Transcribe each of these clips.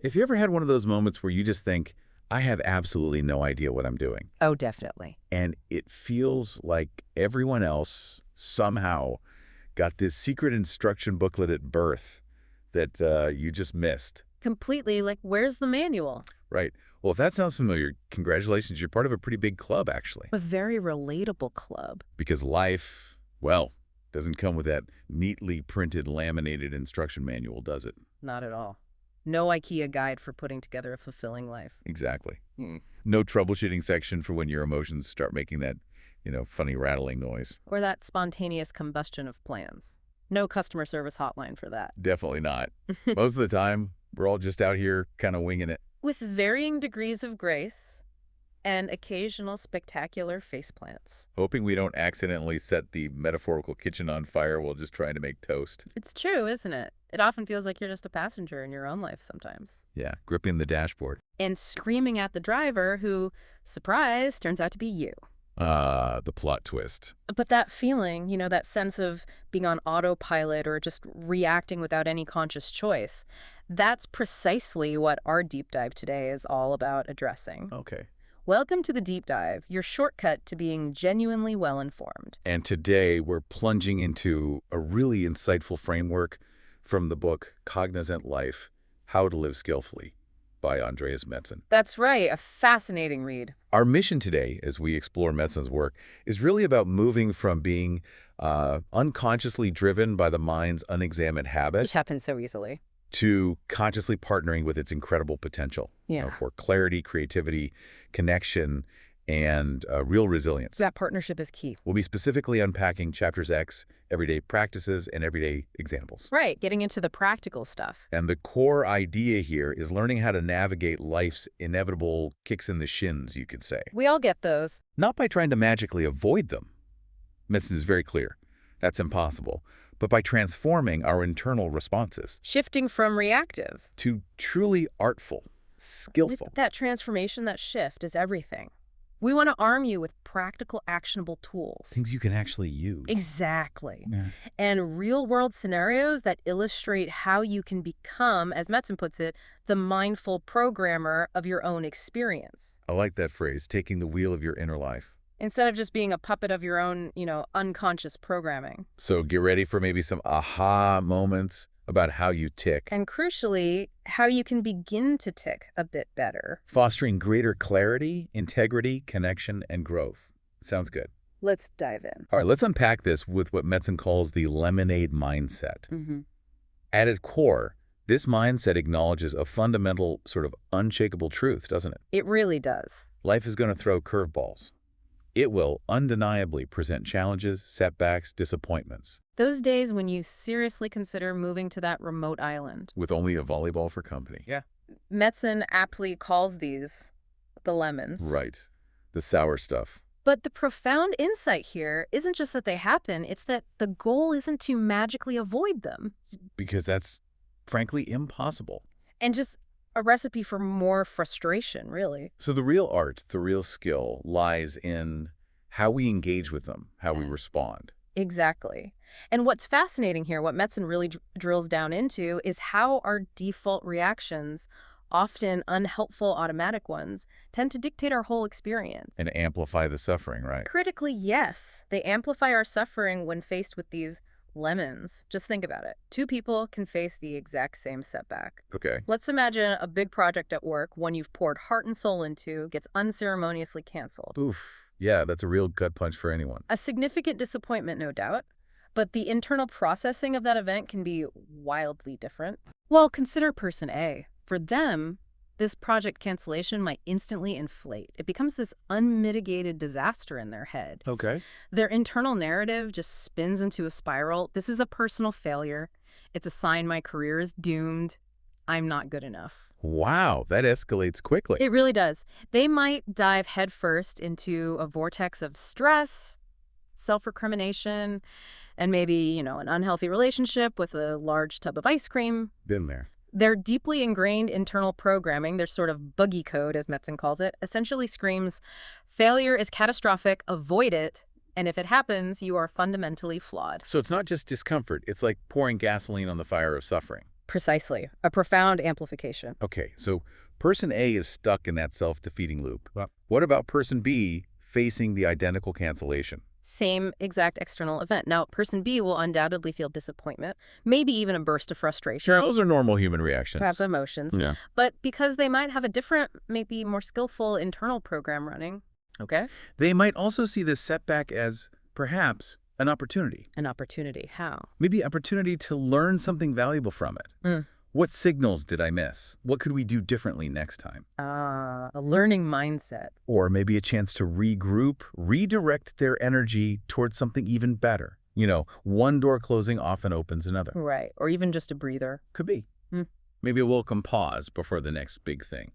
If you ever had one of those moments where you just think, I have absolutely no idea what I'm doing, Oh, definitely. and it feels like everyone else somehow got this secret instruction booklet at birth that you just missed. Completely, like, where's the manual? Right. Well, if that sounds familiar, congratulations. You're part of a pretty big club, actually. A very relatable club. Because life, well, doesn't come with that neatly printed, laminated instruction manual, does it? Not at all. No IKEA guide for putting together a fulfilling life. Exactly. No troubleshooting section for when your emotions start making that, funny rattling noise. Or that spontaneous combustion of plans. No customer service hotline for that. Definitely not. Most of the time, we're all just out here kind of winging it. With varying degrees of grace and occasional spectacular faceplants. Hoping we don't accidentally set the metaphorical kitchen on fire while just trying to make toast. It's true, isn't it? It often feels like you're just a passenger in your own life sometimes. Yeah, gripping the dashboard. And screaming at the driver who, surprise, turns out to be you. The plot twist. But that feeling, that sense of being on autopilot or just reacting without any conscious choice, that's precisely what our deep dive today is all about addressing. Okay. Welcome to the Deep Dive, your shortcut to being genuinely well-informed. And today we're plunging into a really insightful framework from the book Cognizant Life, How to Live Skillfully by Andreas Metzen. That's right, a fascinating read. Our mission today, as we explore Metzen's work, is really about moving from being unconsciously driven by the mind's unexamined habits, Which happens so easily. to consciously partnering with its incredible potential for clarity, creativity, connection, and real resilience. That partnership is key. We'll be specifically unpacking Chapters X, everyday practices, and everyday examples. Right, getting into the practical stuff. And the core idea here is learning how to navigate life's inevitable kicks in the shins, you could say. We all get those. Not by trying to magically avoid them. Metzen is very clear. That's impossible. But by transforming our internal responses Shifting from reactive. to truly artful, skillful. That transformation, that shift is everything. We want to arm you with practical, actionable tools. Things you can actually use. Exactly. Yeah. And real-world scenarios that illustrate how you can become, as Metzen puts it, the mindful programmer of your own experience. I like that phrase, taking the wheel of your inner life. Instead of just being a puppet of your own, unconscious programming. So get ready for maybe some aha moments about how you tick. And crucially, how you can begin to tick a bit better. Fostering greater clarity, integrity, connection, and growth. Sounds good. Let's dive in. All right, let's unpack this with what Metzen calls the lemonade mindset. Mm-hmm. At its core, this mindset acknowledges a fundamental sort of unshakable truth, doesn't it? It really does. Life is going to throw curveballs. It will undeniably present challenges, setbacks, disappointments. Those days when you seriously consider moving to that remote island. With only a volleyball for company. Yeah. Metzen aptly calls these the lemons. Right. The sour stuff. But the profound insight here isn't just that they happen, it's that the goal isn't to magically avoid them. Because that's, frankly, impossible. And just a recipe for more frustration, really. So the real art, the real skill, lies in how we engage with them, how we respond. Exactly. And what's fascinating here, what Metzen really drills down into, is how our default reactions, often unhelpful automatic ones, tend to dictate our whole experience. And amplify the suffering, right? Critically, yes. They amplify our suffering when faced with these lemons. Just think about it. Two people can face the exact same setback. Okay. Let's imagine a big project at work, one you've poured heart and soul into, gets unceremoniously canceled. Oof. Yeah, that's a real gut punch for anyone. A significant disappointment, no doubt. But the internal processing of that event can be wildly different. Well, consider person A. For them, this project cancellation might instantly inflate. It becomes this unmitigated disaster in their head. Okay. Their internal narrative just spins into a spiral. This is a personal failure. It's a sign my career is doomed. I'm not good enough. Wow, that escalates quickly. It really does. They might dive headfirst into a vortex of stress, self-recrimination, and maybe, an unhealthy relationship with a large tub of ice cream. Been there. Their deeply ingrained internal programming, their sort of buggy code, as Metzen calls it, essentially screams, failure is catastrophic, avoid it, and if it happens, you are fundamentally flawed. So it's not just discomfort, it's like pouring gasoline on the fire of suffering. Precisely. A profound amplification. Okay, so person A is stuck in that self-defeating loop. Well, What about person B facing the identical cancellation? Same exact external event. Now, person B will undoubtedly feel disappointment, maybe even a burst of frustration. sure, those are normal human reactions. Perhaps emotions. Yeah. But because they might have a different, maybe more skillful internal program running. Okay. They might also see this setback as, perhaps, an opportunity. An opportunity. How? Maybe opportunity to learn something valuable from it. Mm. What signals did I miss? What could we do differently next time? A learning mindset. Or maybe a chance to regroup, redirect their energy towards something even better. You know, one door closing often opens another. Right. Or even just a breather. Could be. Maybe a welcome pause before the next big thing.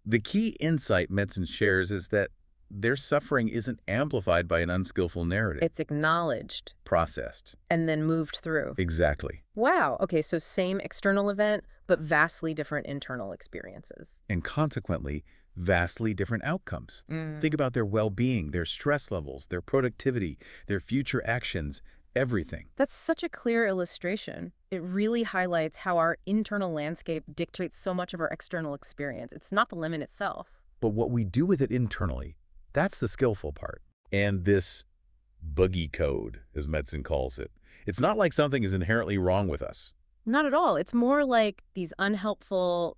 The key insight Metzen shares is that their suffering isn't amplified by an unskillful narrative. It's acknowledged Processed. and then moved through. Exactly. Wow. Okay, so same external event, but vastly different internal experiences. And consequently, vastly different outcomes. Think about their well-being, their stress levels, their productivity, their future actions, everything. That's such a clear illustration. It really highlights how our internal landscape dictates so much of our external experience. It's not the limit itself. But what we do with it internally, that's the skillful part. And this buggy code, as Metzen calls it, it's not like something is inherently wrong with us. Not at all. It's more like these unhelpful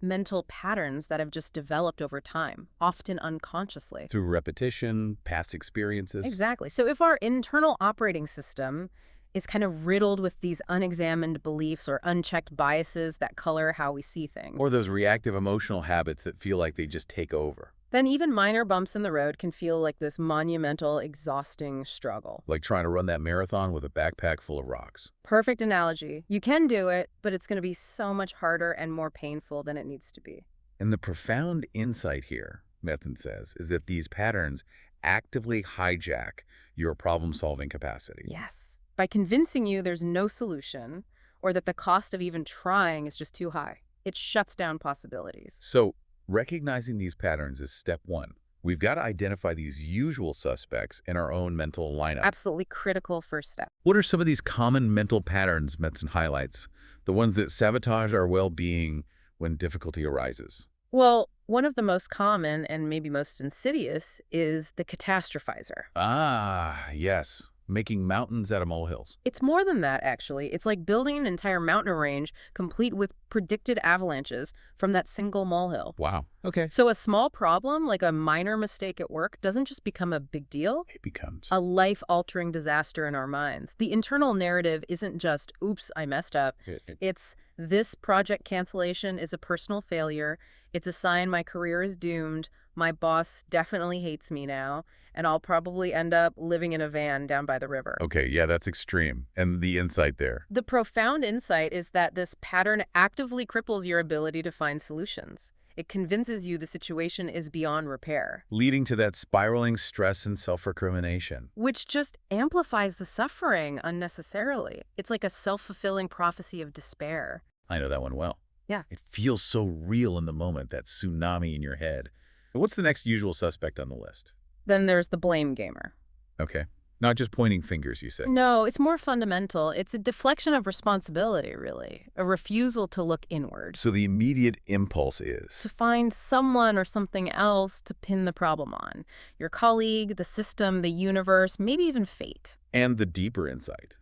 mental patterns that have just developed over time, often unconsciously. Through repetition, past experiences. Exactly. So if our internal operating system is kind of riddled with these unexamined beliefs or unchecked biases that color how we see things, Or those reactive emotional habits that feel like they just take over. then even minor bumps in the road can feel like this monumental, exhausting struggle. Like trying to run that marathon with a backpack full of rocks. Perfect analogy. You can do it, but it's going to be so much harder and more painful than it needs to be. And the profound insight here, Metzen says, is that these patterns actively hijack your problem-solving capacity. Yes. By convincing you there's no solution or that the cost of even trying is just too high, it shuts down possibilities. So, recognizing these patterns is step one. We've got to identify these usual suspects in our own mental lineup. Absolutely critical first step. What are some of these common mental patterns Metzen highlights? The ones that sabotage our well-being when difficulty arises? Well, one of the most common and maybe most insidious is the catastrophizer. Ah, yes. Making mountains out of molehills. It's more than that, actually. It's like building an entire mountain range complete with predicted avalanches from that single molehill. Wow. Okay. So a small problem, like a minor mistake at work, doesn't just become a big deal. It becomes A life-altering disaster in our minds. The internal narrative isn't just, oops, I messed up. It's, this project cancellation is a personal failure. It's a sign my career is doomed. My boss definitely hates me now. And I'll probably end up living in a van down by the river. Okay, yeah, that's extreme. And the insight there. The profound insight is that this pattern actively cripples your ability to find solutions. It convinces you the situation is beyond repair, Leading to that spiraling stress and self-recrimination. which just amplifies the suffering unnecessarily. It's like a self-fulfilling prophecy of despair. I know that one well. Yeah. It feels so real in the moment, that tsunami in your head. What's the next usual suspect on the list? Then there's the blame gamer. Okay. Not just pointing fingers, you say. No, it's more fundamental. It's a deflection of responsibility, really. A refusal to look inward. So the immediate impulse is, To find someone or something else to pin the problem on. Your colleague, the system, the universe, maybe even fate. and the deeper insight.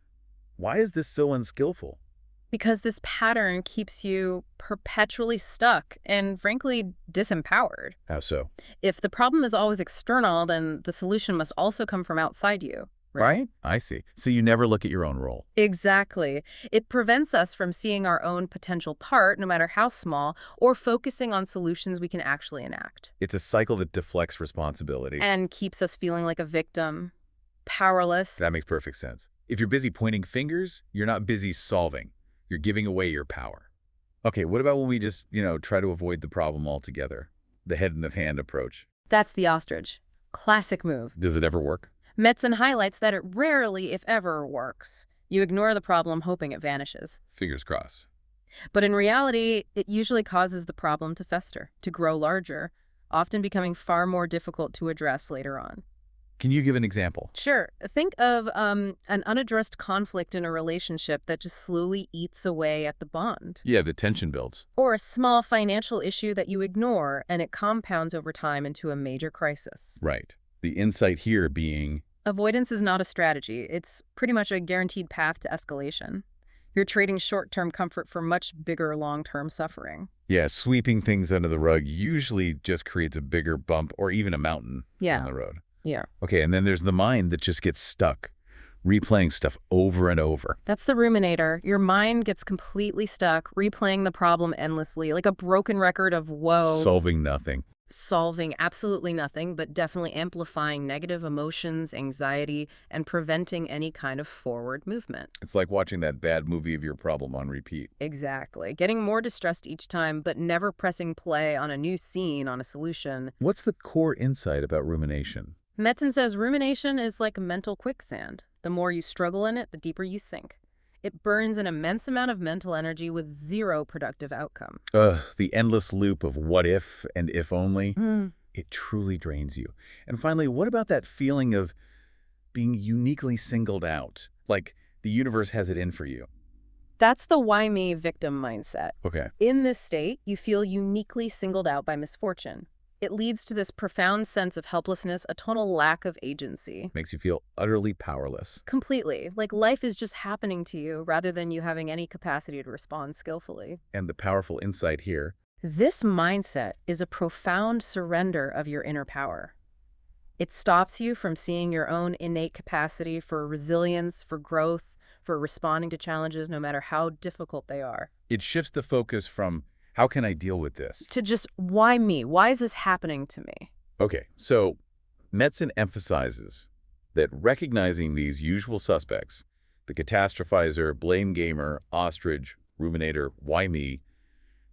Why is this so unskillful? Because this pattern keeps you perpetually stuck and, frankly, disempowered. How so? If the problem is always external, then the solution must also come from outside you. Right? I see. So you never look at your own role. Exactly. It prevents us from seeing our own potential part, no matter how small, or focusing on solutions we can actually enact. It's a cycle that deflects responsibility. And keeps us feeling like a victim, powerless. That makes perfect sense. If you're busy pointing fingers, you're not busy solving. You're giving away your power. Okay, what about when we just, try to avoid the problem altogether? The head in the hand approach. That's the ostrich. Classic move. Does it ever work? Metzen highlights that it rarely, if ever, works. You ignore the problem hoping it vanishes. Fingers crossed. But in reality, it usually causes the problem to fester, to grow larger, often becoming far more difficult to address later on. Can you give an example? Sure. Think of an unaddressed conflict in a relationship that just slowly eats away at the bond. Yeah, the tension builds. Or a small financial issue that you ignore and it compounds over time into a major crisis. Right. The insight here being, Avoidance is not a strategy. It's pretty much a guaranteed path to escalation. You're trading short-term comfort for much bigger long-term suffering. yeah, sweeping things under the rug usually just creates a bigger bump or even a mountain down Yeah. the road. Yeah. Okay, and then there's the mind that just gets stuck, replaying stuff over and over. That's the ruminator. Your mind gets completely stuck, replaying the problem endlessly, like a broken record of woe, Solving nothing. solving absolutely nothing, but definitely amplifying negative emotions, anxiety, and preventing any kind of forward movement. It's like watching that bad movie of your problem on repeat. Exactly. Getting more distressed each time, but never pressing play on a new scene, on a solution. What's the core insight about rumination? Metzen says rumination is like mental quicksand. The more you struggle in it, the deeper you sink. It burns an immense amount of mental energy with zero productive outcome. Ugh, the endless loop of what if and if only. Mm. It truly drains you. And finally, what about that feeling of being uniquely singled out? Like the universe has it in for you. That's the why me victim mindset. Okay. In this state, you feel uniquely singled out by misfortune. It leads to this profound sense of helplessness, a total lack of agency. Makes you feel utterly powerless. Completely. Like life is just happening to you rather than you having any capacity to respond skillfully. And the powerful insight here, This mindset is a profound surrender of your inner power. It stops you from seeing your own innate capacity for resilience, for growth, for responding to challenges no matter how difficult they are. it shifts the focus from how can I deal with this? To just, why me? Why is this happening to me? Okay, so Metzen emphasizes that recognizing these usual suspects, the catastrophizer, blame gamer, ostrich, ruminator, why me,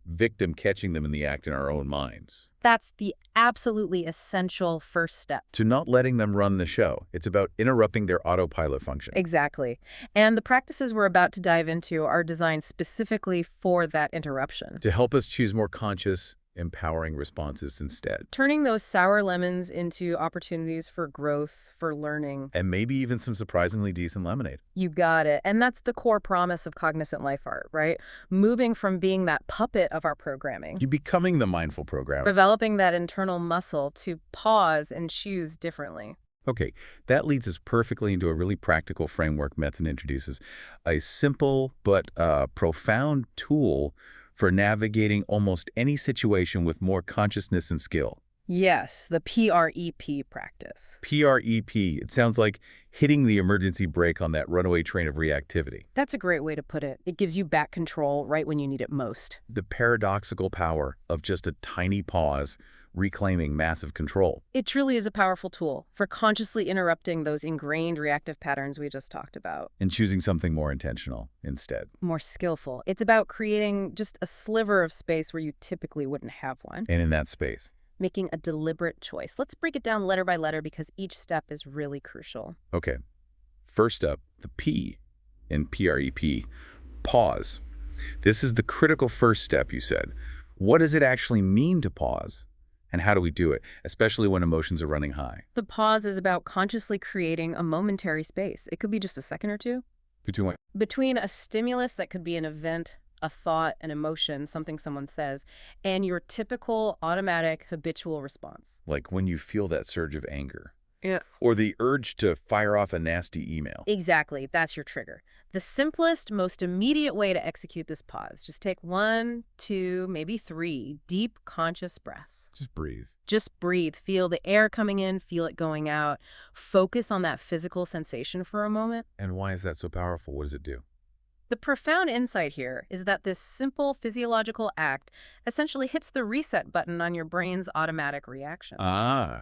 victim catching them in the act in our own minds. That's the absolutely essential first step. To not letting them run the show. It's about interrupting their autopilot function. Exactly. And the practices we're about to dive into are designed specifically for that interruption. To help us choose more conscious, empowering responses instead. Turning those sour lemons into opportunities for growth, for learning. And maybe even some surprisingly decent lemonade. You got it. And that's the core promise of Cognizant Life art, right? Moving from being that puppet of our programming, You becoming the mindful programmer. developing that internal muscle to pause and choose differently. Okay, that leads us perfectly into a really practical framework Metzen introduces. A simple but profound tool for navigating almost any situation with more consciousness and skill. Yes, the PREP practice. PREP, it sounds like hitting the emergency brake on that runaway train of reactivity. That's a great way to put it. It gives you back control right when you need it most. The paradoxical power of just a tiny pause reclaiming massive control. It truly is a powerful tool for consciously interrupting those ingrained reactive patterns we just talked about. And choosing something more intentional instead. More skillful. It's about creating just a sliver of space where you typically wouldn't have one. And in that space. Making a deliberate choice. Let's break it down letter by letter because each step is really crucial. Okay. First up, the P in PREP, pause. This is the critical first step, you said. What does it actually mean to pause? And how do we do it, especially when emotions are running high? The pause is about consciously creating a momentary space. It could be just a second or two. Between what? Between a stimulus that could be an event, a thought, an emotion, something someone says, and your typical automatic habitual response. Like when you feel that surge of anger. Yeah. Or the urge to fire off a nasty email. Exactly. That's your trigger. The simplest, most immediate way to execute this pause. Just take 1, 2, maybe 3 deep, conscious breaths. Just breathe. Just breathe. Feel the air coming in, feel it going out. Focus on that physical sensation for a moment. And why is that so powerful? What does it do? The profound insight here is that this simple physiological act essentially hits the reset button on your brain's automatic reaction.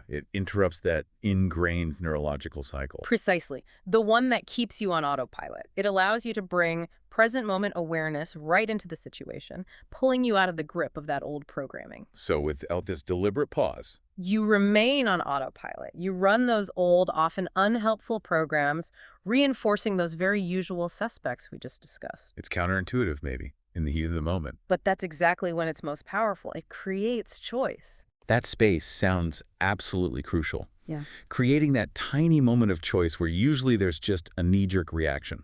It interrupts that ingrained neurological cycle. Precisely. The one that keeps you on autopilot. It allows you to bring present moment awareness right into the situation, pulling you out of the grip of that old programming. So without this deliberate pause, You remain on autopilot. You run those old, often unhelpful programs, reinforcing those very usual suspects we just discussed. it's counterintuitive maybe, in the heat of the moment. But that's exactly when it's most powerful. It creates choice. That space sounds absolutely crucial. Yeah. Creating that tiny moment of choice where usually there's just a knee-jerk reaction.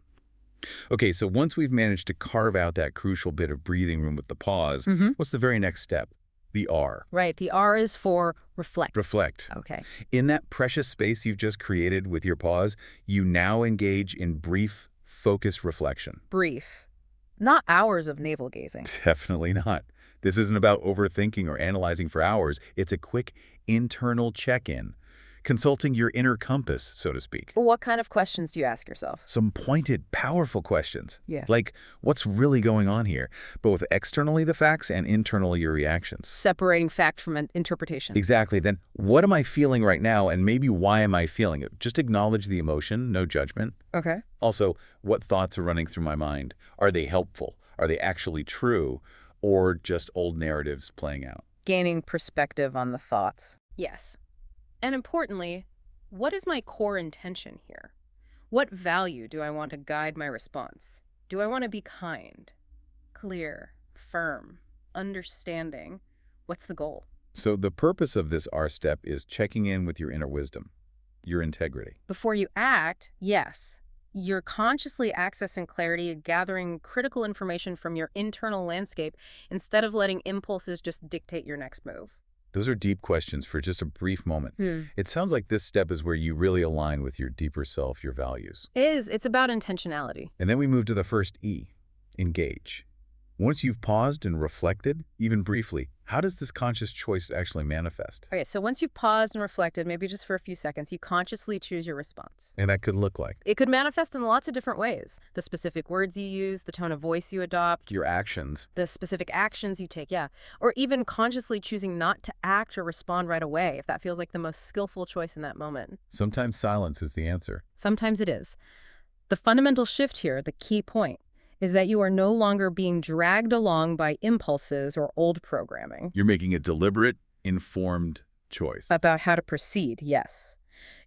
Okay, so once we've managed to carve out that crucial bit of breathing room with the pause, what's the very next step? The R. Right. The R is for reflect. Reflect. Okay. In that precious space you've just created with your pause, you now engage in brief, focused reflection. Brief. Not hours of navel gazing. Definitely not. This isn't about overthinking or analyzing for hours. It's a quick internal check-in, consulting your inner compass, so to speak. What kind of questions do you ask yourself? Some pointed, powerful questions. Yeah. Like, what's really going on here? Both externally the facts and internally your reactions. Separating fact from an interpretation. Exactly. Then, what am I feeling right now, and maybe why am I feeling it? Just acknowledge the emotion, no judgment. Okay. Also, what thoughts are running through my mind? Are they helpful? Are they actually true? Or just old narratives playing out? Gaining perspective on the thoughts. Yes. And importantly, what is my core intention here? What value do I want to guide my response? Do I want to be kind, clear, firm, understanding? What's the goal? So the purpose of this R step is checking in with your inner wisdom, your integrity. Before you act, yes, you're consciously accessing clarity, gathering critical information from your internal landscape instead of letting impulses just dictate your next move. Those are deep questions for just a brief moment. It sounds like this step is where you really align with your deeper self, your values. It's about intentionality. And then we move to the first E, engage. Once you've paused and reflected, even briefly, how does this conscious choice actually manifest? Okay, so once you've paused and reflected, maybe just for a few seconds, you consciously choose your response. And that could look like? It could manifest in lots of different ways. The specific words you use, the tone of voice you adopt, Your actions. the specific actions you take, yeah. Or even consciously choosing not to act or respond right away if that feels like the most skillful choice in that moment. Sometimes silence is the answer. Sometimes it is. The fundamental shift here, the key point, is that you are no longer being dragged along by impulses or old programming. You're making a deliberate, informed choice. About how to proceed, yes.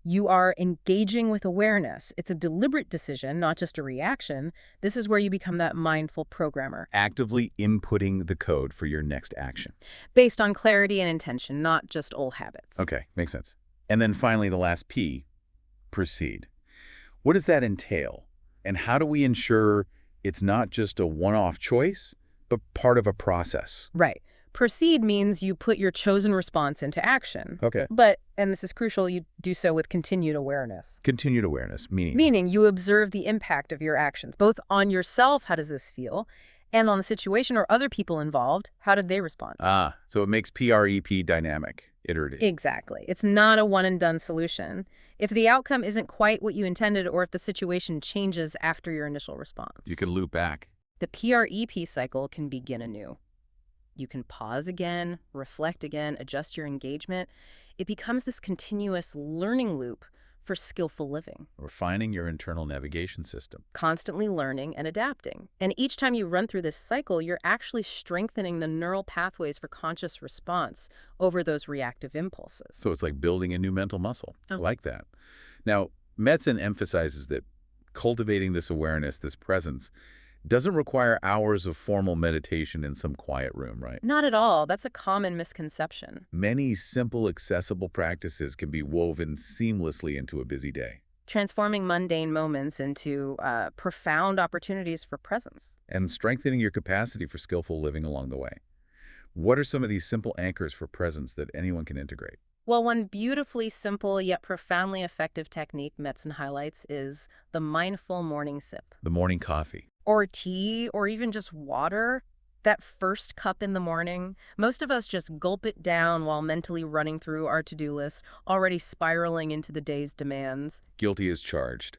You are engaging with awareness. It's a deliberate decision, not just a reaction. This is where you become that mindful programmer. Actively inputting the code for your next action. Based on clarity and intention, not just old habits. Okay, makes sense. And then finally, the last P, proceed. What does that entail? And how do we ensure it's not just a one-off choice, but part of a process? Right. Proceed means you put your chosen response into action. Okay. But, and this is crucial, you do so with continued awareness. Continued awareness, meaning? Meaning you observe the impact of your actions, both on yourself, how does this feel, and on the situation or other people involved, how did they respond? So it makes PREP dynamic, iterative. Exactly. It's not a one-and-done solution. If the outcome isn't quite what you intended or if the situation changes after your initial response, You can loop back. the PREP cycle can begin anew. You can pause again, reflect again, adjust your engagement. It becomes this continuous learning loop for skillful living. Refining your internal navigation system. Constantly learning and adapting. And each time you run through this cycle, you're actually strengthening the neural pathways for conscious response over those reactive impulses. So it's like building a new mental muscle. I Oh. like that. Now, medicine emphasizes that cultivating this awareness, this presence, doesn't require hours of formal meditation in some quiet room, right? Not at all. That's a common misconception. Many simple, accessible practices can be woven seamlessly into a busy day. Transforming mundane moments into profound opportunities for presence. And strengthening your capacity for skillful living along the way. What are some of these simple anchors for presence that anyone can integrate? Well, one beautifully simple yet profoundly effective technique medicine highlights is the mindful morning sip. The morning coffee. Or tea, or even just water. That first cup in the morning. Most of us just gulp it down while mentally running through our to-do list, already spiraling into the day's demands. Guilty as charged.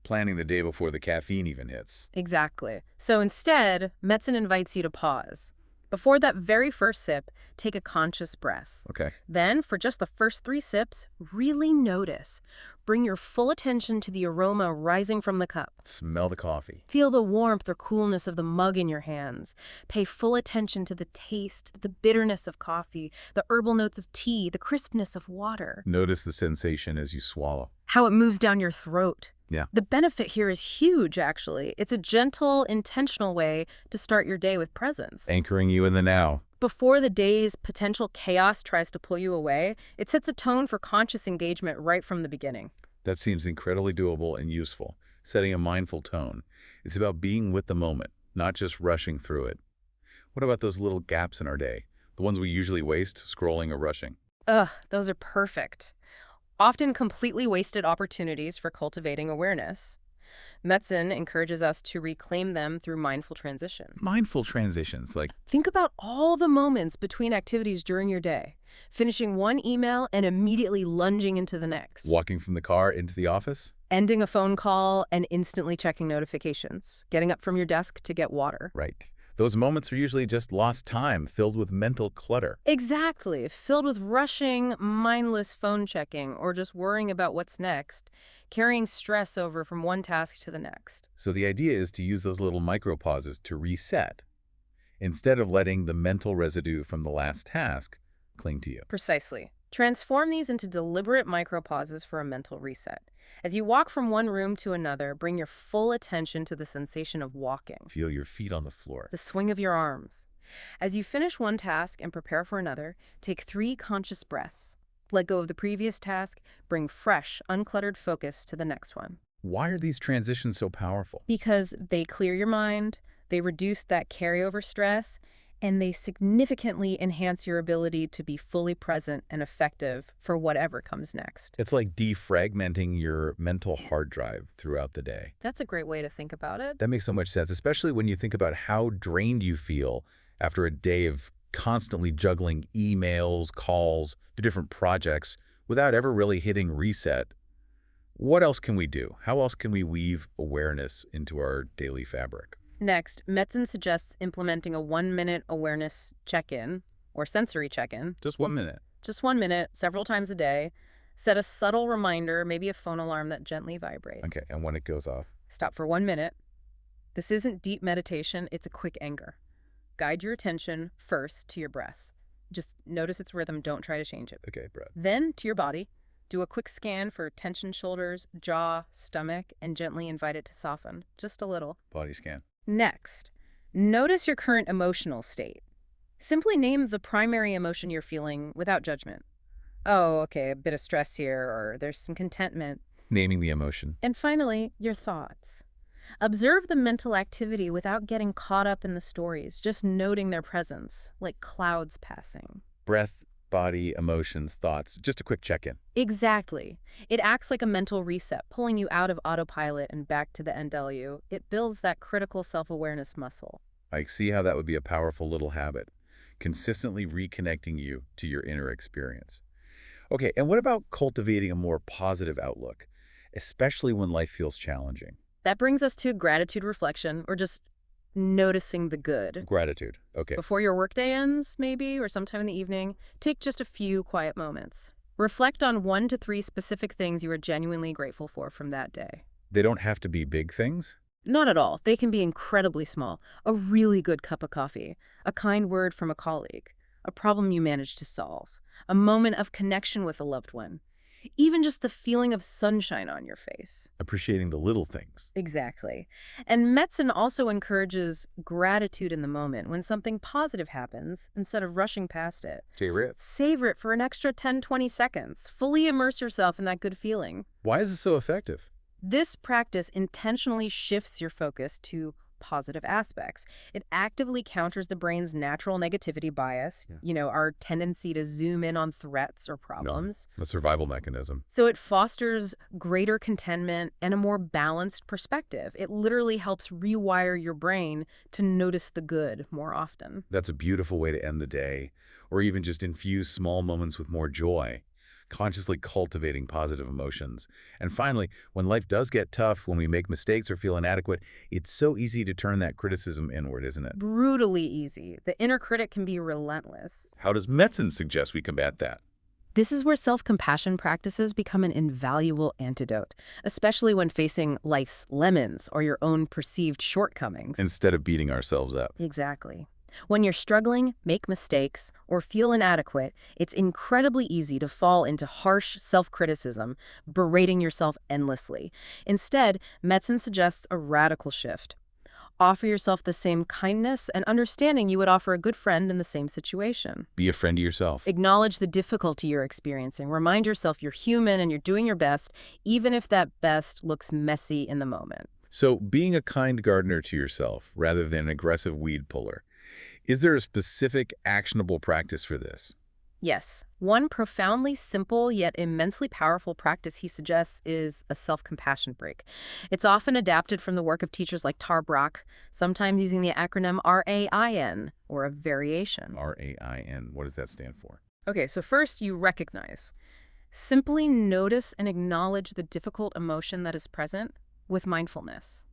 Planning the day before the caffeine even hits. Exactly. So instead, medicine invites you to pause. Before that very first sip, take a conscious breath. Okay. Then, for just the first 3 sips, really notice. Bring your full attention to the aroma rising from the cup. Smell the coffee. Feel the warmth or coolness of the mug in your hands. Pay full attention to the taste, the bitterness of coffee, the herbal notes of tea, the crispness of water. Notice the sensation as you swallow. How it moves down your throat. Yeah. The benefit here is huge, actually. It's a gentle, intentional way to start your day with presence. Anchoring you in the now. Before the day's potential chaos tries to pull you away, it sets a tone for conscious engagement right from the beginning. That seems incredibly doable and useful, setting a mindful tone. It's about being with the moment, not just rushing through it. What about those little gaps in our day? The ones we usually waste scrolling or rushing? Ugh, those are perfect. Often completely wasted opportunities for cultivating awareness. Metzen encourages us to reclaim them through mindful transition. Mindful transitions, like, Think about all the moments between activities during your day, finishing one email and immediately lunging into the next, walking from the car into the office? ending a phone call and instantly checking notifications, getting up from your desk to get water. Right. Those moments are usually just lost time, filled with mental clutter. Exactly, filled with rushing, mindless phone checking, or just worrying about what's next, carrying stress over from one task to the next. So the idea is to use those little micro-pauses to reset, instead of letting the mental residue from the last task cling to you. Precisely. Transform these into deliberate micropauses for a mental reset. As you walk from one room to another, bring your full attention to the sensation of walking, Feel your feet on the floor. the swing of your arms. As you finish one task and prepare for another, take 3 conscious breaths. Let go of the previous task, bring fresh, uncluttered focus to the next one. Why are these transitions so powerful? Because they clear your mind, they reduce that carryover stress, and they significantly enhance your ability to be fully present and effective for whatever comes next. It's like defragmenting your mental hard drive throughout the day. That's a great way to think about it. That makes so much sense, especially when you think about how drained you feel after a day of constantly juggling emails, calls, to different projects without ever really hitting reset. What else can we do? How else can we weave awareness into our daily fabric? Next, Metzen suggests implementing a 1-minute awareness check-in, or sensory check-in. Just 1 minute. Just 1 minute, several times a day. Set a subtle reminder, maybe a phone alarm that gently vibrates. Okay, and when it goes off? Stop for 1 minute. This isn't deep meditation, it's a quick anchor. Guide your attention first to your breath. Just notice its rhythm, don't try to change it. Okay, breath. Then to your body. Do a quick scan for tension shoulders, jaw, stomach, and gently invite it to soften, just a little. Body scan. Next, notice your current emotional state. Simply name the primary emotion you're feeling without judgment. Oh, okay, a bit of stress here, or there's some contentment. Naming the emotion. And finally, your thoughts. Observe the mental activity without getting caught up in the stories, just noting their presence, like clouds passing. Breath, body, emotions, thoughts. Just a quick check-in. Exactly. It acts like a mental reset, pulling you out of autopilot and back to the NW. It builds that critical self-awareness muscle. I see how that would be a powerful little habit, consistently reconnecting you to your inner experience. Okay, and what about cultivating a more positive outlook, especially when life feels challenging? That brings us to gratitude reflection, or just noticing the good. Gratitude. Okay. Before your workday ends, maybe, or sometime in the evening, take just a few quiet moments. Reflect on 1 to 3 specific things you are genuinely grateful for from that day. They don't have to be big things? Not at all. They can be incredibly small. A really good cup of coffee, a kind word from a colleague, a problem you managed to solve, a moment of connection with a loved one, even just the feeling of sunshine on your face. Appreciating the little things. Exactly. And Metzen also encourages gratitude in the moment. When something positive happens, instead of rushing past it, savor it for an extra 10-20 seconds. Fully immerse yourself in that good feeling. Why is it so effective? This practice intentionally shifts your focus to positive aspects. It actively counters the brain's natural negativity bias, our tendency to zoom in on threats or problems. No, a survival mechanism. So it fosters greater contentment and a more balanced perspective. It literally helps rewire your brain to notice the good more often. That's a beautiful way to end the day, or even just infuse small moments with more joy. Consciously cultivating positive emotions. And finally, when life does get tough, when we make mistakes or feel inadequate, it's so easy to turn that criticism inward, isn't it? Brutally easy. The inner critic can be relentless. How does Metzen suggest we combat that? This is where self-compassion practices become an invaluable antidote, especially when facing life's lemons or your own perceived shortcomings. Instead of beating ourselves up. Exactly. When you're struggling, make mistakes, or feel inadequate, it's incredibly easy to fall into harsh self-criticism, berating yourself endlessly. Instead, Metzen suggests a radical shift. Offer yourself the same kindness and understanding you would offer a good friend in the same situation. Be a friend to yourself. Acknowledge the difficulty you're experiencing. Remind yourself you're human and you're doing your best, even if that best looks messy in the moment. So being a kind gardener to yourself rather than an aggressive weed puller. Is there a specific actionable practice for this? Yes, one profoundly simple yet immensely powerful practice he suggests is a self-compassion break. It's often adapted from the work of teachers like Tar Brock, sometimes using the acronym RAIN, or a variation. RAIN, what does that stand for? Okay, so first you recognize. Simply notice and acknowledge the difficult emotion that is present with mindfulness.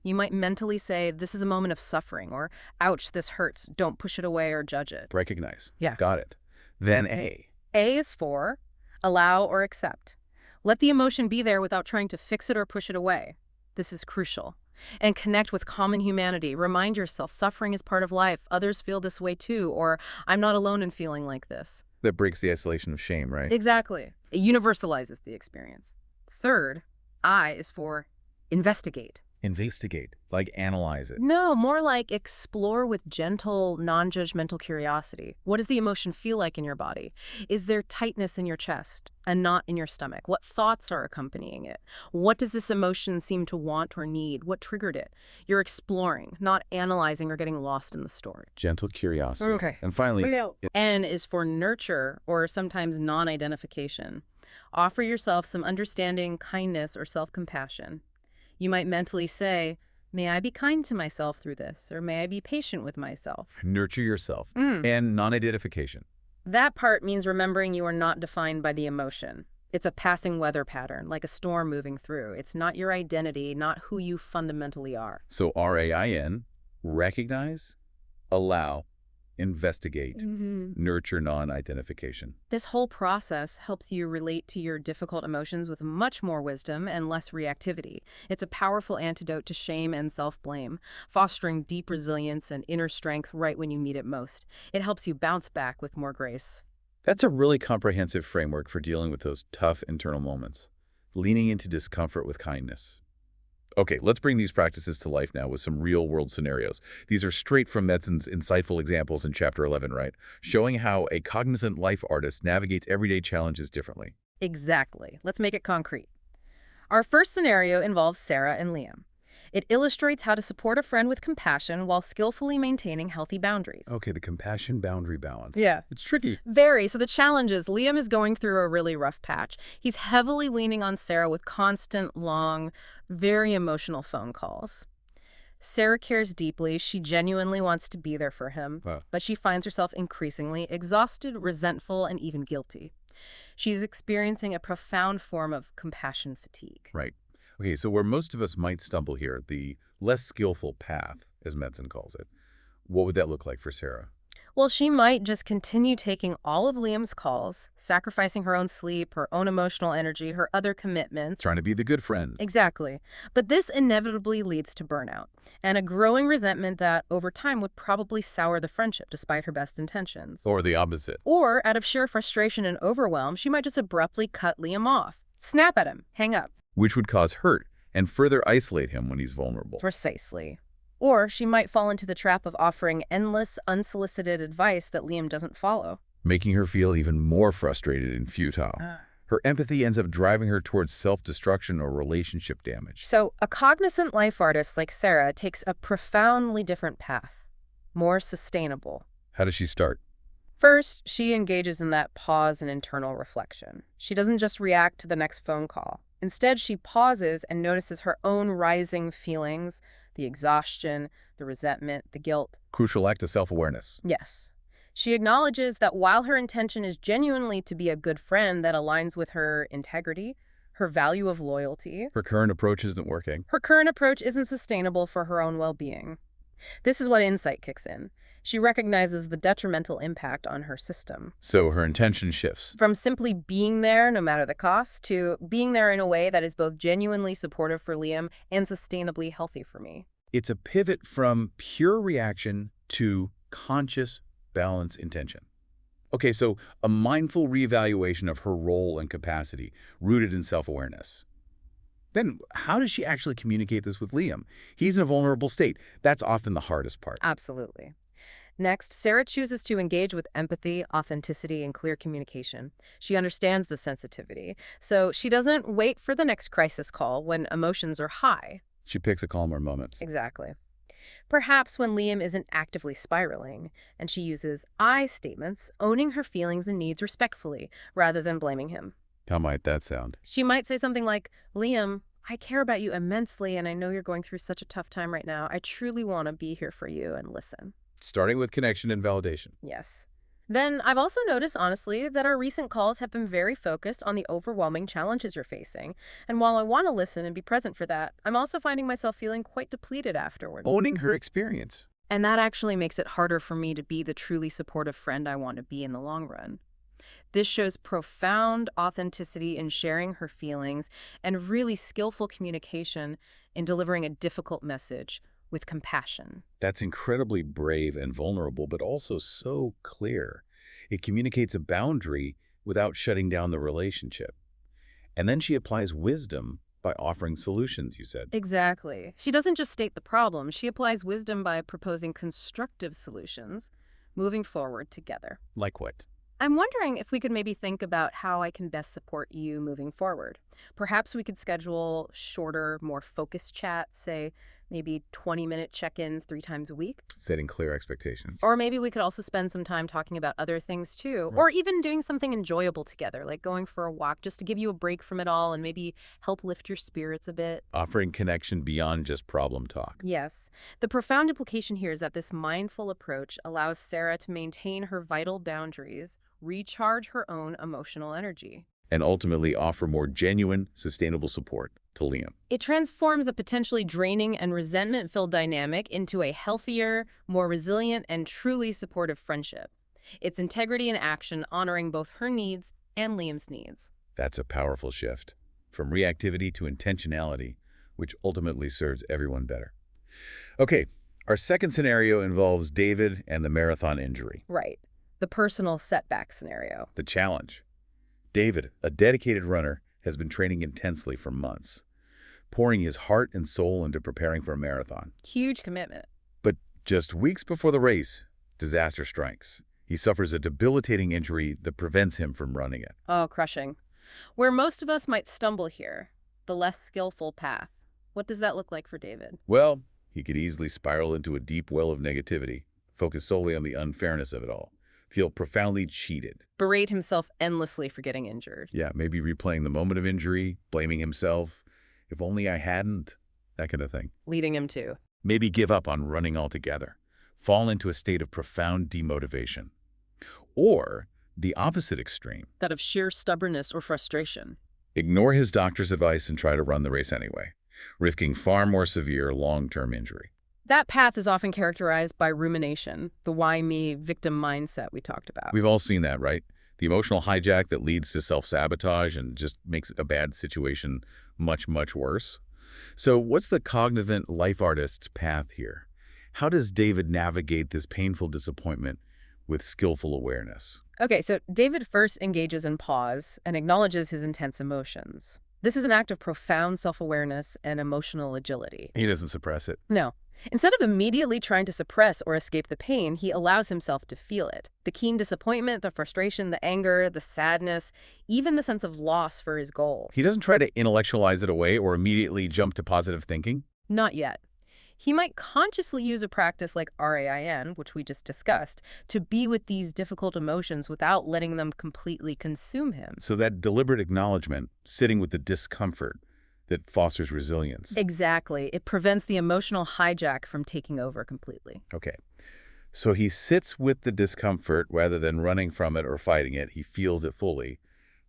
You might mentally say, this is a moment of suffering, or ouch, this hurts, don't push it away or judge it. Recognize. Yeah. Got it. Then A. A is for allow or accept. Let the emotion be there without trying to fix it or push it away. This is crucial. And connect with common humanity. Remind yourself suffering is part of life. Others feel this way too, or I'm not alone in feeling like this. That breaks the isolation of shame, right? Exactly. It universalizes the experience. Third, I is for investigate. Investigate, like analyze it. No, more like explore with gentle, non-judgmental curiosity. What does the emotion feel like in your body? Is there tightness in your chest, a knot in your stomach? What thoughts are accompanying it? What does this emotion seem to want or need? What triggered it? You're exploring, not analyzing or getting lost in the story. Gentle curiosity. Okay. And finally, N is for nurture, or sometimes non-identification. Offer yourself some understanding, kindness, or self-compassion. You might mentally say, may I be kind to myself through this, or may I be patient with myself. nurture yourself. And non-identification. That part means remembering you are not defined by the emotion. It's a passing weather pattern, like a storm moving through. It's not your identity, not who you fundamentally are. So RAIN, recognize, allow, investigate, nurture non-identification. This whole process helps you relate to your difficult emotions with much more wisdom and less reactivity. It's a powerful antidote to shame and self-blame, fostering deep resilience and inner strength right when you need it most. It helps you bounce back with more grace. That's a really comprehensive framework for dealing with those tough internal moments. Leaning into discomfort with kindness. Okay, let's bring these practices to life now with some real-world scenarios. These are straight from Metzon's insightful examples in Chapter 11, right? Showing how a Cognizant Life artist navigates everyday challenges differently. Exactly. Let's make it concrete. Our first scenario involves Sarah and Liam. It illustrates how to support a friend with compassion while skillfully maintaining healthy boundaries. Okay, the compassion-boundary balance. Yeah. It's tricky. Very. So the challenge is Liam is going through a really rough patch. He's heavily leaning on Sarah with constant, long, very emotional phone calls. Sarah cares deeply. She genuinely wants to be there for him, but she finds herself increasingly exhausted, resentful, and even guilty. She's experiencing a profound form of compassion fatigue. Right. Okay, so where most of us might stumble here, the less skillful path, as Metzon calls it, what would that look like for Sarah? Well, she might just continue taking all of Liam's calls, sacrificing her own sleep, her own emotional energy, her other commitments. Trying to be the good friend. Exactly. But this inevitably leads to burnout and a growing resentment that, over time, would probably sour the friendship despite her best intentions. Or the opposite. Or, out of sheer frustration and overwhelm, she might just abruptly cut Liam off. Snap at him. Hang up. Which would cause hurt and further isolate him when he's vulnerable. Precisely. Or she might fall into the trap of offering endless, unsolicited advice that Liam doesn't follow. Making her feel even more frustrated and futile. Her empathy ends up driving her towards self-destruction or relationship damage. So a cognizant life artist like Sarah takes a profoundly different path, more sustainable. How does she start? First, she engages in that pause and internal reflection. She doesn't just react to the next phone call. Instead, she pauses and notices her own rising feelings, the exhaustion, the resentment, the guilt. Crucial act of self-awareness. Yes. She acknowledges that while her intention is genuinely to be a good friend that aligns with her integrity, her value of loyalty, Her current approach isn't working. her current approach isn't sustainable for her own well-being. This is what insight kicks in. She recognizes the detrimental impact on her system. So her intention shifts. From simply being there no matter the cost to being there in a way that is both genuinely supportive for Liam and sustainably healthy for me. It's a pivot from pure reaction to conscious balance intention. Okay, so a mindful reevaluation of her role and capacity, rooted in self-awareness. Then how does she actually communicate this with Liam? He's in a vulnerable state. That's often the hardest part. Absolutely. Next, Sarah chooses to engage with empathy, authenticity, and clear communication. She understands the sensitivity, so she doesn't wait for the next crisis call when emotions are high. She picks a calmer moment. Exactly. Perhaps when Liam isn't actively spiraling, and she uses I statements, owning her feelings and needs respectfully, rather than blaming him. How might that sound? She might say something like, Liam, I care about you immensely, and I know you're going through such a tough time right now. I truly want to be here for you and listen. Starting with connection and validation. Yes. Then I've also noticed, honestly, that our recent calls have been very focused on the overwhelming challenges you're facing. And while I want to listen and be present for that, I'm also finding myself feeling quite depleted afterward. Owning her experience. And that actually makes it harder for me to be the truly supportive friend I want to be in the long run. This shows profound authenticity in sharing her feelings and really skillful communication in delivering a difficult message with compassion. That's incredibly brave and vulnerable, but also so clear. It communicates a boundary without shutting down the relationship. And then she applies wisdom by offering solutions, you said. Exactly. She doesn't just state the problem, she applies wisdom by proposing constructive solutions, moving forward together. Like what? I'm wondering if we could maybe think about how I can best support you moving forward. Perhaps we could schedule shorter, more focused chats, say maybe 20-minute check-ins 3 times a week. Setting clear expectations. Or maybe we could also spend some time talking about other things too. Right. Or even doing something enjoyable together, like going for a walk just to give you a break from it all and maybe help lift your spirits a bit. Offering connection beyond just problem talk. Yes. The profound implication here is that this mindful approach allows Sarah to maintain her vital boundaries, recharge her own emotional energy. And ultimately offer more genuine, sustainable support to Liam. It transforms a potentially draining and resentment-filled dynamic into a healthier, more resilient, and truly supportive friendship. It's integrity in action, honoring both her needs and Liam's needs. That's a powerful shift, from reactivity to intentionality, which ultimately serves everyone better. Okay, our second scenario involves David and the marathon injury. Right. The personal setback scenario. The challenge. David, a dedicated runner, has been training intensely for months, pouring his heart and soul into preparing for a marathon. Huge commitment. But just weeks before the race, disaster strikes. He suffers a debilitating injury that prevents him from running it. Oh, crushing. Where most of us might stumble here, the less skillful path. What does that look like for David? Well, he could easily spiral into a deep well of negativity, focus solely on the unfairness of it all, feel profoundly cheated. Berate himself endlessly for getting injured. Yeah, maybe replaying the moment of injury, blaming himself. If only I hadn't, that kind of thing. Leading him to. Maybe give up on running altogether, fall into a state of profound demotivation. Or the opposite extreme. That of sheer stubbornness or frustration. Ignore his doctor's advice and try to run the race anyway, risking far more severe long-term injury. That path is often characterized by rumination, the why me victim mindset we talked about. We've all seen that, right? The emotional hijack that leads to self-sabotage and just makes a bad situation much, much worse. So what's the Cognizant Life artist's path here? How does David navigate this painful disappointment with skillful awareness? Okay, so David first engages in pause and acknowledges his intense emotions. This is an act of profound self-awareness and emotional agility. He doesn't suppress it. No. Instead of immediately trying to suppress or escape the pain, he allows himself to feel it. The keen disappointment, the frustration, the anger, the sadness, even the sense of loss for his goal. He doesn't try to intellectualize it away or immediately jump to positive thinking. Not yet. He might consciously use a practice like RAIN, which we just discussed, to be with these difficult emotions without letting them completely consume him. So that deliberate acknowledgement, sitting with the discomfort, that fosters resilience. Exactly. It prevents the emotional hijack from taking over completely. Okay. So he sits with the discomfort rather than running from it or fighting it. He feels it fully.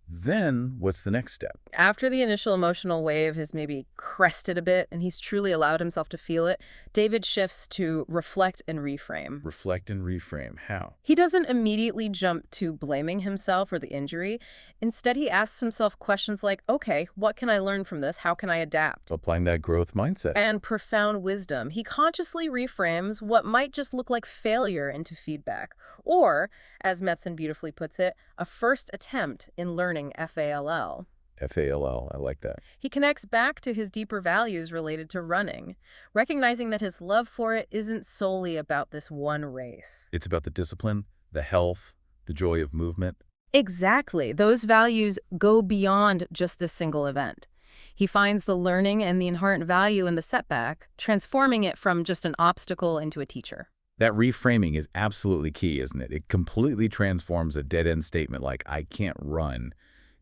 Then what's the next step? After the initial emotional wave has maybe crested a bit and he's truly allowed himself to feel it, David shifts to reflect and reframe. Reflect and reframe. How? He doesn't immediately jump to blaming himself or the injury. Instead, he asks himself questions like, okay, what can I learn from this? How can I adapt? Applying that growth mindset. And profound wisdom. He consciously reframes what might just look like failure into feedback. Or, as Metzen beautifully puts it, a first attempt in learning FALL. F-A-L-L. I like that. He connects back to his deeper values related to running, recognizing that his love for it isn't solely about this one race. It's about the discipline, the health, the joy of movement. Exactly. Those values go beyond just this single event. He finds the learning and the inherent value in the setback, transforming it from just an obstacle into a teacher. That reframing is absolutely key, isn't it? It completely transforms a dead-end statement like, I can't run,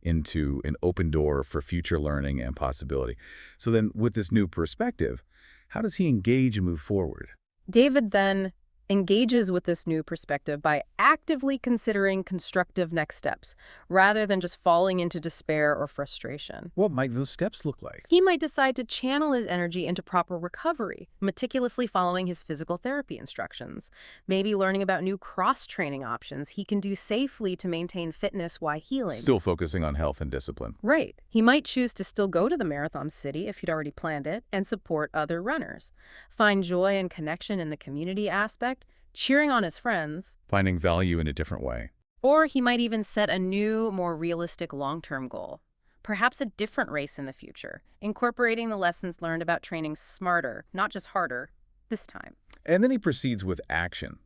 into an open door for future learning and possibility. So then, with this new perspective, how does he engage and move forward? David then engages with this new perspective by actively considering constructive next steps, rather than just falling into despair or frustration. What might those steps look like? He might decide to channel his energy into proper recovery, meticulously following his physical therapy instructions, maybe learning about new cross-training options he can do safely to maintain fitness while healing. Still focusing on health and discipline. Right. He might choose to still go to the Marathon City if he'd already planned it and support other runners. Find joy and connection in the community aspect, cheering on his friends. Finding value in a different way. Or he might even set a new, more realistic long-term goal. Perhaps a different race in the future, incorporating the lessons learned about training smarter, not just harder, this time. And then he proceeds with action,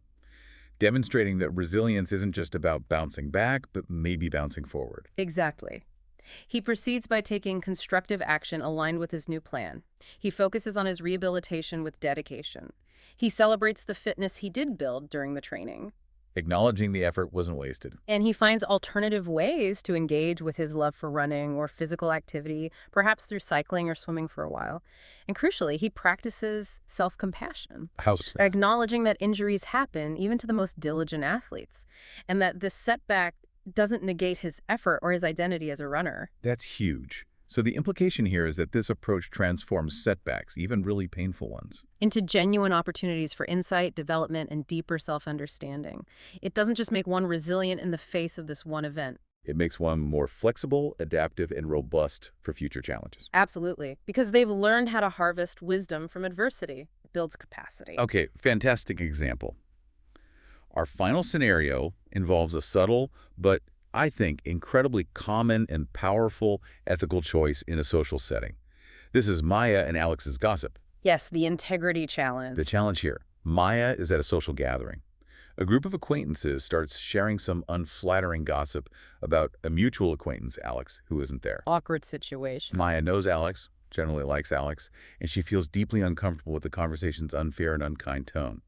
demonstrating that resilience isn't just about bouncing back, but maybe bouncing forward. Exactly. He proceeds by taking constructive action aligned with his new plan. He focuses on his rehabilitation with dedication. He celebrates the fitness he did build during the training. Acknowledging the effort wasn't wasted. And he finds alternative ways to engage with his love for running or physical activity, perhaps through cycling or swimming for a while. And crucially, he practices self-compassion, acknowledging that injuries happen even to the most diligent athletes, and that this setback doesn't negate his effort or his identity as a runner. That's huge. So the implication here is that this approach transforms setbacks, even really painful ones, into genuine opportunities for insight, development, and deeper self-understanding. It doesn't just make one resilient in the face of this one event. It makes one more flexible, adaptive, and robust for future challenges. Absolutely, because they've learned how to harvest wisdom from adversity. It builds capacity. Okay, fantastic example. Our final scenario involves a subtle, but I think incredibly common and powerful ethical choice in a social setting. This is Maya and Alex's gossip. Yes, the integrity challenge. The challenge here. Maya is at a social gathering. A group of acquaintances starts sharing some unflattering gossip about a mutual acquaintance, Alex, who isn't there. Awkward situation. Maya knows Alex, generally likes Alex, and she feels deeply uncomfortable with the conversation's unfair and unkind tone.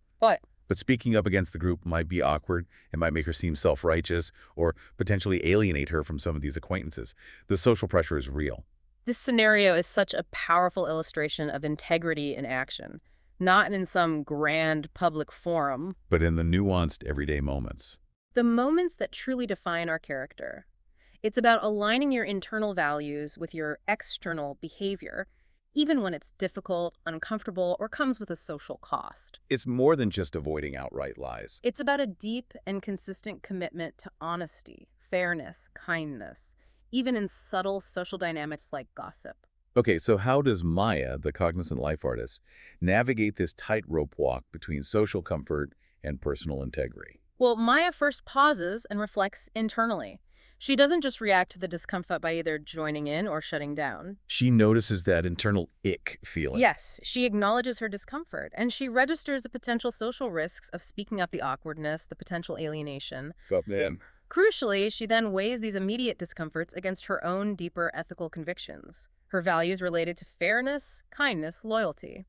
But speaking up against the group might be awkward. It might make her seem self-righteous or potentially alienate her from some of these acquaintances. The social pressure is real. This scenario is such a powerful illustration of integrity in action, not in some grand public forum, But in the nuanced everyday moments. the moments that truly define our character. It's about aligning your internal values with your external behavior, even when it's difficult, uncomfortable, or comes with a social cost. It's more than just avoiding outright lies. It's about a deep and consistent commitment to honesty, fairness, kindness, even in subtle social dynamics like gossip. Okay, so how does Maya, the Cognizant Life artist, navigate this tightrope walk between social comfort and personal integrity? Well, Maya first pauses and reflects internally. She doesn't just react to the discomfort by either joining in or shutting down. She notices that internal ick feeling. Yes, she acknowledges her discomfort, and she registers the potential social risks of speaking up, the awkwardness, the potential alienation. Crucially, she then weighs these immediate discomforts against her own deeper ethical convictions, her values related to fairness, kindness, loyalty.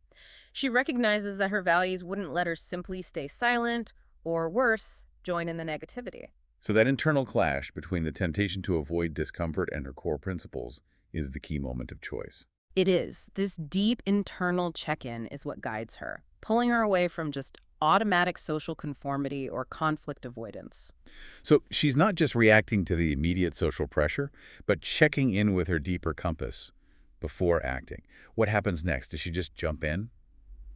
She recognizes that her values wouldn't let her simply stay silent, or worse, join in the negativity. So that internal clash between the temptation to avoid discomfort and her core principles is the key moment of choice. It is. This deep internal check-in is what guides her, pulling her away from just automatic social conformity or conflict avoidance. So she's not just reacting to the immediate social pressure, but checking in with her deeper compass before acting. What happens next? Does she just jump in?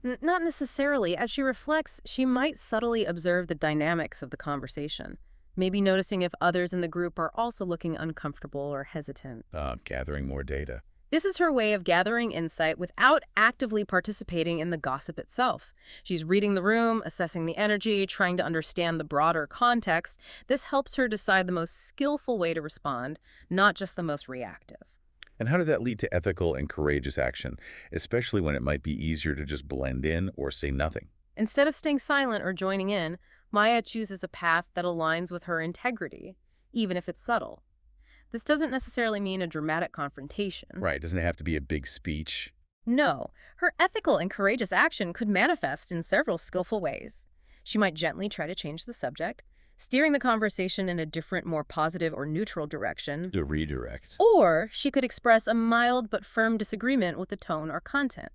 Not necessarily. As she reflects, she might subtly observe the dynamics of the conversation, maybe noticing if others in the group are also looking uncomfortable or hesitant. Gathering more data. This is her way of gathering insight without actively participating in the gossip itself. She's reading the room, assessing the energy, trying to understand the broader context. This helps her decide the most skillful way to respond, not just the most reactive. And how did that lead to ethical and courageous action, especially when it might be easier to just blend in or say nothing? Instead of staying silent or joining in, Maya chooses a path that aligns with her integrity, even if it's subtle. This doesn't necessarily mean a dramatic confrontation. Right, doesn't it have to be a big speech? No, her ethical and courageous action could manifest in several skillful ways. She might gently try to change the subject, steering the conversation in a different, more positive or neutral direction. The redirect. Or she could express a mild but firm disagreement with the tone or content.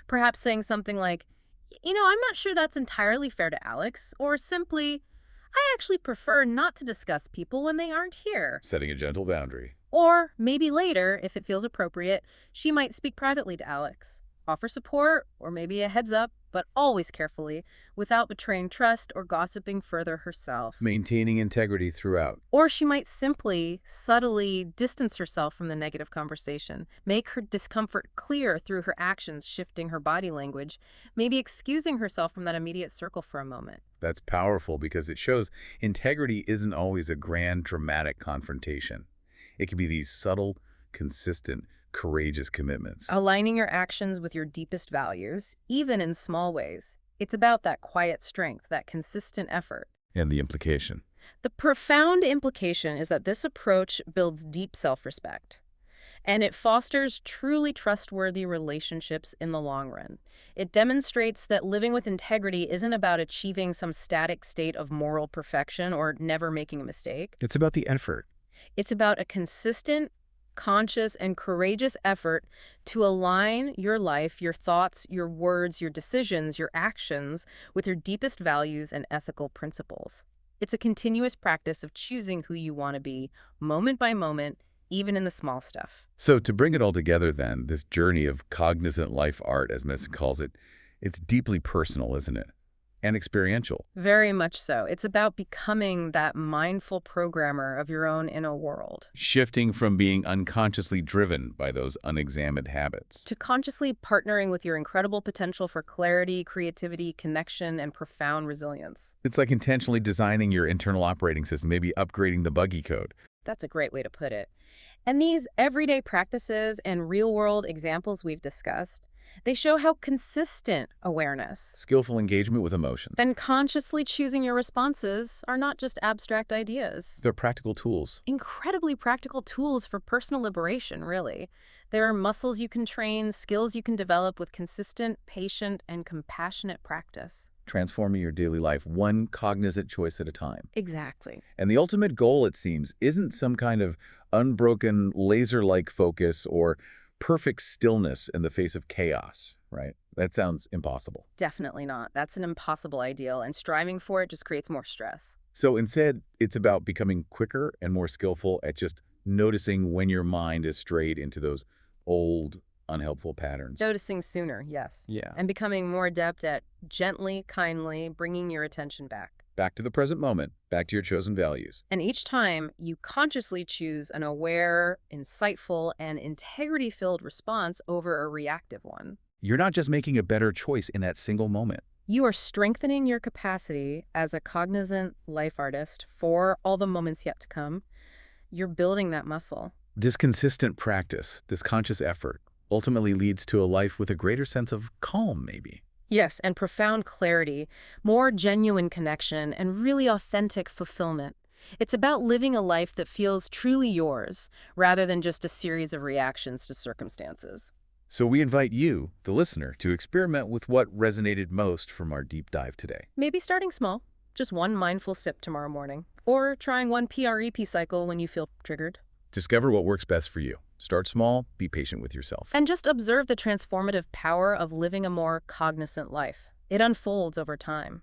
Perhaps saying something like, I'm not sure that's entirely fair to Alex, or simply, I actually prefer not to discuss people when they aren't here. Setting a gentle boundary. Or maybe later, if it feels appropriate, she might speak privately to Alex, offer support or maybe a heads up, but always carefully, without betraying trust or gossiping further herself. Maintaining integrity throughout. Or she might simply, subtly distance herself from the negative conversation, make her discomfort clear through her actions, shifting her body language, maybe excusing herself from that immediate circle for a moment. That's powerful because it shows integrity isn't always a grand, dramatic confrontation. It can be these subtle, consistent, courageous commitments. Aligning your actions with your deepest values, even in small ways. It's about that quiet strength, that consistent effort. And the implication. The profound implication is that this approach builds deep self-respect, and it fosters truly trustworthy relationships in the long run. It demonstrates that living with integrity isn't about achieving some static state of moral perfection or never making a mistake. It's about the effort. It's about a consistent, conscious, and courageous effort to align your life, your thoughts, your words, your decisions, your actions with your deepest values and ethical principles. It's a continuous practice of choosing who you want to be, moment by moment, even in the small stuff. So to bring it all together then, this journey of cognizant life art, as Messi calls it, it's deeply personal, isn't it? And experiential. Very much so. It's about becoming that mindful programmer of your own inner world. Shifting from being unconsciously driven by those unexamined habits. To consciously partnering with your incredible potential for clarity, creativity, connection, and profound resilience. It's like intentionally designing your internal operating system, maybe upgrading the buggy code. That's a great way to put it. And these everyday practices and real-world examples we've discussed, they show how consistent awareness, Skillful engagement with emotion. and consciously choosing your responses are not just abstract ideas. They're practical tools. Incredibly practical tools for personal liberation, really. There are muscles you can train, skills you can develop with consistent, patient, and compassionate practice. Transforming your daily life one cognizant choice at a time. Exactly. And the ultimate goal, it seems, isn't some kind of unbroken laser-like focus or perfect stillness in the face of chaos, right? That sounds impossible. Definitely not. That's an impossible ideal, and striving for it just creates more stress. So instead, it's about becoming quicker and more skillful at just noticing when your mind is strayed into those old, unhelpful patterns. Noticing sooner, yes. Yeah. And becoming more adept at gently, kindly bringing your attention back. Back to the present moment, back to your chosen values. And each time you consciously choose an aware, insightful, and integrity-filled response over a reactive one. You're not just making a better choice in that single moment. You are strengthening your capacity as a cognizant life artist for all the moments yet to come. You're building that muscle. This consistent practice, this conscious effort, ultimately leads to a life with a greater sense of calm, maybe. Yes, and profound clarity, more genuine connection, and really authentic fulfillment. It's about living a life that feels truly yours, rather than just a series of reactions to circumstances. So we invite you, the listener, to experiment with what resonated most from our deep dive today. Maybe starting small, just one mindful sip tomorrow morning, or trying one PREP cycle when you feel triggered. Discover what works best for you. Start small, be patient with yourself. And just observe the transformative power of living a more cognizant life. It unfolds over time.